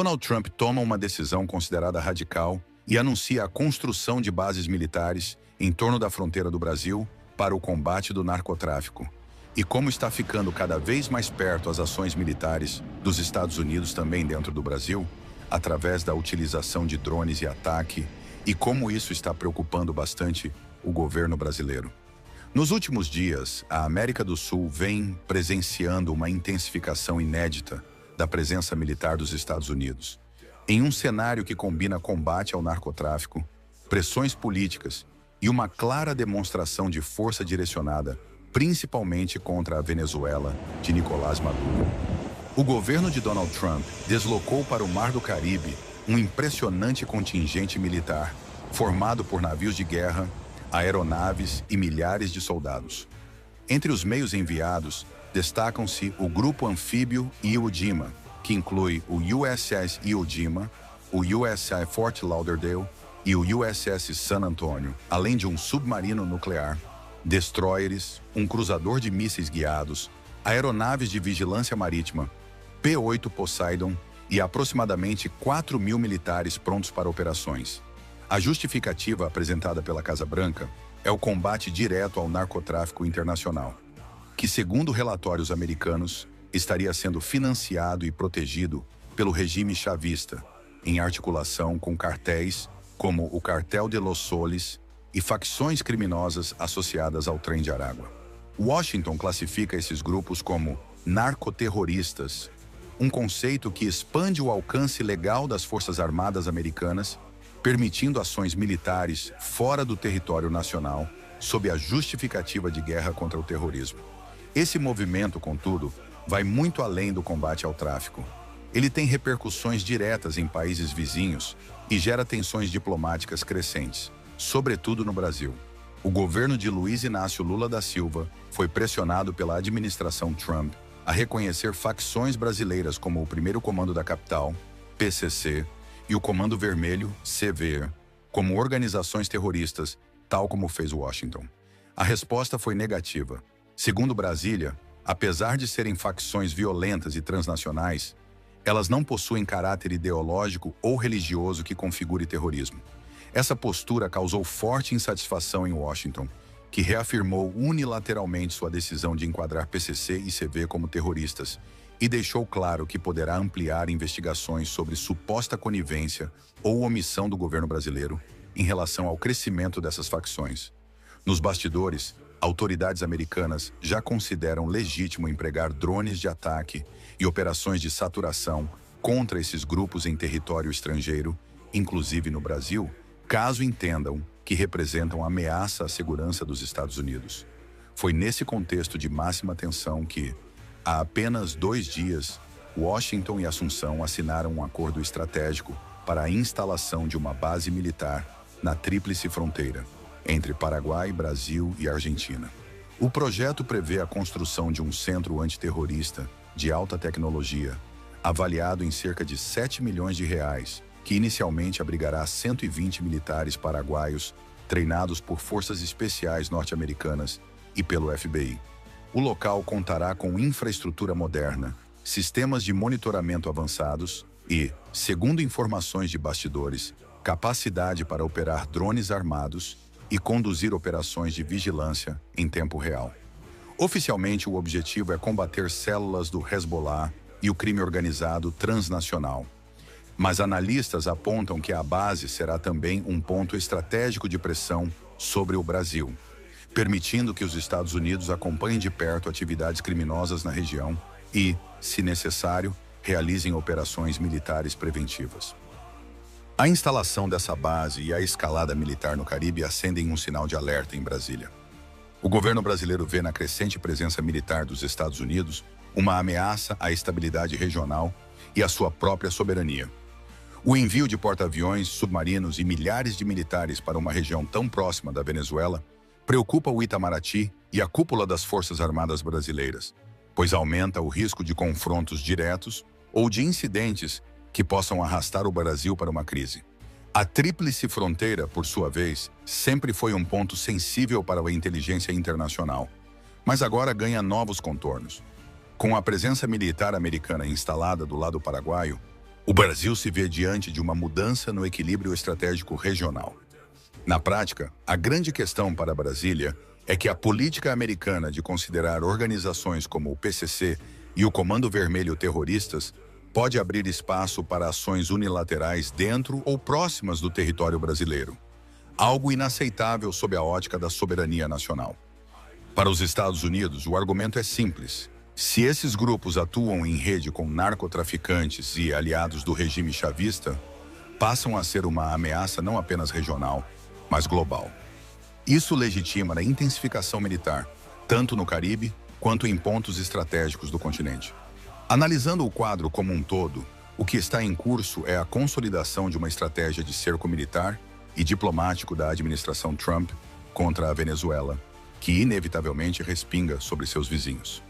Donald Trump toma uma decisão considerada radical e anuncia a construção de bases militares em torno da fronteira do Brasil para o combate do narcotráfico. E como está ficando cada vez mais perto as ações militares dos Estados Unidos também dentro do Brasil, através da utilização de drones e ataque, e como isso está preocupando bastante o governo brasileiro. Nos últimos dias, a América do Sul vem presenciando uma intensificação inédita da presença militar dos Estados Unidos, em um cenário que combina combate ao narcotráfico, pressões políticas e uma clara demonstração de força direcionada, principalmente contra a Venezuela de Nicolás Maduro. O governo de Donald Trump deslocou para o Mar do Caribe um impressionante contingente militar, formado por navios de guerra, aeronaves e milhares de soldados. Entre os meios enviados, destacam-se o Grupo Anfíbio Iwo Jima, que inclui o USS Iwo Jima, o USS Fort Lauderdale e o USS San Antonio, além de um submarino nuclear, destroyers, um cruzador de mísseis guiados, aeronaves de vigilância marítima, P-8 Poseidon e aproximadamente 4.000 militares prontos para operações. A justificativa apresentada pela Casa Branca é o combate direto ao narcotráfico internacional, que, segundo relatórios americanos, estaria sendo financiado e protegido pelo regime chavista, em articulação com cartéis como o Cartel de Los Soles e facções criminosas associadas ao Trem de Aragua. Washington classifica esses grupos como narcoterroristas, um conceito que expande o alcance legal das Forças Armadas americanas, permitindo ações militares fora do território nacional, sob a justificativa de guerra contra o terrorismo. Esse movimento, contudo, vai muito além do combate ao tráfico. Ele tem repercussões diretas em países vizinhos e gera tensões diplomáticas crescentes, sobretudo no Brasil. O governo de Luiz Inácio Lula da Silva foi pressionado pela administração Trump a reconhecer facções brasileiras como o Primeiro Comando da Capital, PCC, e o Comando Vermelho, CV, como organizações terroristas, tal como fez Washington. A resposta foi negativa. Segundo Brasília, apesar de serem facções violentas e transnacionais, elas não possuem caráter ideológico ou religioso que configure terrorismo. Essa postura causou forte insatisfação em Washington, que reafirmou unilateralmente sua decisão de enquadrar PCC e CV como terroristas e deixou claro que poderá ampliar investigações sobre suposta conivência ou omissão do governo brasileiro em relação ao crescimento dessas facções. Nos bastidores, autoridades americanas já consideram legítimo empregar drones de ataque e operações de saturação contra esses grupos em território estrangeiro, inclusive no Brasil, caso entendam que representam ameaça à segurança dos Estados Unidos. Foi nesse contexto de máxima tensão que, há apenas 2 dias, Washington e Assunção assinaram um acordo estratégico para a instalação de uma base militar na Tríplice Fronteira, entre Paraguai, Brasil e Argentina. O projeto prevê a construção de um centro antiterrorista de alta tecnologia, avaliado em cerca de 7 milhões de reais, que inicialmente abrigará 120 militares paraguaios treinados por forças especiais norte-americanas e pelo FBI. O local contará com infraestrutura moderna, sistemas de monitoramento avançados e, segundo informações de bastidores, capacidade para operar drones armados e conduzir operações de vigilância em tempo real. Oficialmente, o objetivo é combater células do Hezbollah e o crime organizado transnacional. Mas analistas apontam que a base será também um ponto estratégico de pressão sobre o Brasil, permitindo que os Estados Unidos acompanhem de perto atividades criminosas na região e, se necessário, realizem operações militares preventivas. A instalação dessa base e a escalada militar no Caribe acendem um sinal de alerta em Brasília. O governo brasileiro vê na crescente presença militar dos Estados Unidos uma ameaça à estabilidade regional e à sua própria soberania. O envio de porta-aviões, submarinos e milhares de militares para uma região tão próxima da Venezuela preocupa o Itamaraty e a cúpula das Forças Armadas brasileiras, pois aumenta o risco de confrontos diretos ou de incidentes que possam arrastar o Brasil para uma crise. A Tríplice Fronteira, por sua vez, sempre foi um ponto sensível para a inteligência internacional, mas agora ganha novos contornos. Com a presença militar americana instalada do lado paraguaio, O Brasil se vê diante de uma mudança no equilíbrio estratégico regional. Na prática, a grande questão para Brasília é que a política americana de considerar organizações como o PCC e o Comando Vermelho terroristas pode abrir espaço para ações unilaterais dentro ou próximas do território brasileiro, algo inaceitável sob a ótica da soberania nacional. Para os Estados Unidos, o argumento é simples. Se esses grupos atuam em rede com narcotraficantes e aliados do regime chavista, passam a ser uma ameaça não apenas regional, mas global. Isso legitima a intensificação militar, tanto no Caribe quanto em pontos estratégicos do continente. Analisando o quadro como um todo, o que está em curso é a consolidação de uma estratégia de cerco militar e diplomático da administração Trump contra a Venezuela, que inevitavelmente respinga sobre seus vizinhos.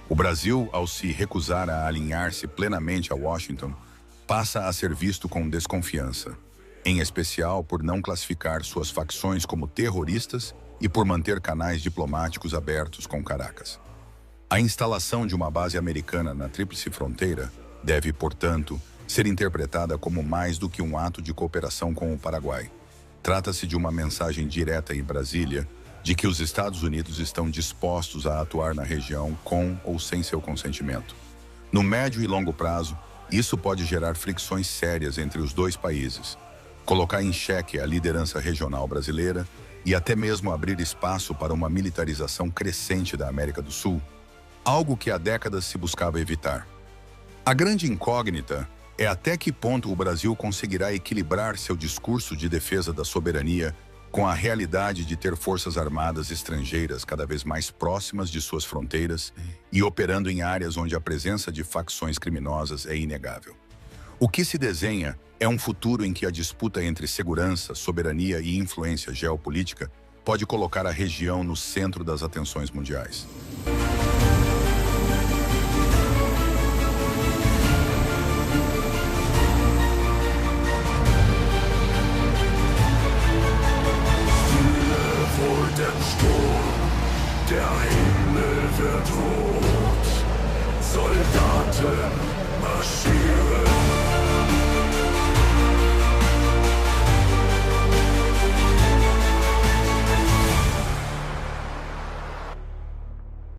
O Brasil, ao se recusar a alinhar-se plenamente a Washington, passa a ser visto com desconfiança, em especial por não classificar suas facções como terroristas e por manter canais diplomáticos abertos com Caracas. A instalação de uma base americana na Tríplice Fronteira deve, portanto, ser interpretada como mais do que um ato de cooperação com o Paraguai. Trata-se de uma mensagem direta em Brasília de que os Estados Unidos estão dispostos a atuar na região com ou sem seu consentimento. No médio e longo prazo, isso pode gerar fricções sérias entre os dois países, colocar em xeque a liderança regional brasileira e até mesmo abrir espaço para uma militarização crescente da América do Sul, algo que há décadas se buscava evitar. A grande incógnita é até que ponto o Brasil conseguirá equilibrar seu discurso de defesa da soberania com a realidade de ter forças armadas estrangeiras cada vez mais próximas de suas fronteiras e operando em áreas onde a presença de facções criminosas é inegável. O que se desenha é um futuro em que a disputa entre segurança, soberania e influência geopolítica pode colocar a região no centro das atenções mundiais. Der Himmel wird rot, Soldaten marschieren